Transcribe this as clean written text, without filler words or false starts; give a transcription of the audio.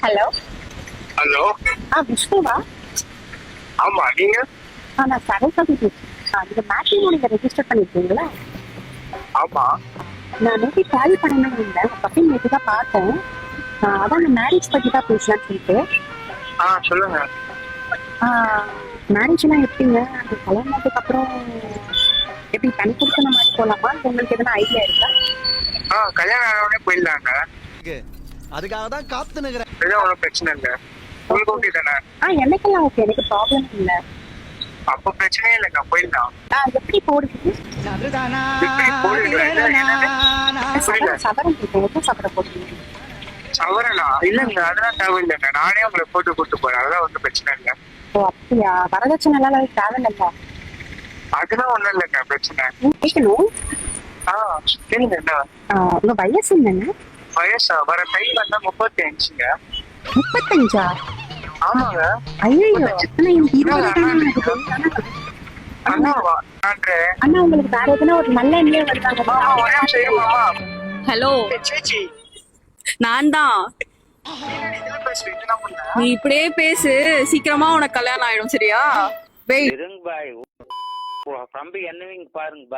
Hello. Hello. விஷ்ணுவா? ஆமா, நீங்க? நான் சரஸ்வதி பேசுறேன். நீங்க மேட்ரிமோனில ரெஜிஸ்டர் பண்ணிருக்கீங்களா? ஆமா. நான் நேற்று கால் பண்ணணும்னு இருந்தேன். பக்கம் நேற்று தான் பார்த்தேன். அதான் அந்த மேரேஜ் பத்தி தான் பேசலாம்னு சொல்லிட்டு. சொல்லுங்க. மேரேஜ்லாம் எப்படிங்க? கல்யாணத்துக்கு அப்புறம் எப்படி தனி கொடுக்கணும் மாதிரி போலாமா? உங்களுக்கு எதனா ஐடியா இருக்கா? கல்யாணம் ஆனவனே போயிடலாங்க. அதுக்காக தான் காத்து நிக்கிறேன். ஒன்றும் பிரச்சனை இல்லை. உங்களுக்கு ஓகே தானே? எனக்கெல்லாம் ஓகே, எனக்கு ப்ராப்ளம் இல்லை. அப்போ பிரச்சனையே இல்லைங்க, போயிடலாம். எப்படி போடுறது? சவரம் கேட்டேன், எப்போ சவரம் போடுறீங்க? சவரனா? இல்லைங்க, அதெல்லாம் தேவையில்லைங்க. நானே உங்களை போட்டு கூட்டு போறேன், அதெல்லாம் ஒன்றும் பிரச்சனை இல்லை. ஓ அப்படியா? வரதட்சணை எல்லாம் தேவையில்லைங்க. அதெல்லாம் ஒண்ணும் இல்லைங்க, பிரச்சனை. கேட்கணும். கேளுங்க. என்ன உங்க வயசு என்னங்க? வயசா? வர கை வந்தா 35ங்க. 35? ஆமாங்க. ஐயோ, ஆனா எனக்கு 20 தானே. அண்ணாவா? அண்ணா உங்களுக்கு வேற எதுனா ஒரு நல்ல எண்ணெயே வருதாங்க. ஹலோ, நான் தான். நீ இப்படியே பேசு, சீக்கிரமா உனக்கு கல்யாணம் ஆயிடும். சரியா? வெயிட். தம்பி என்னவீங்க பாருங்க.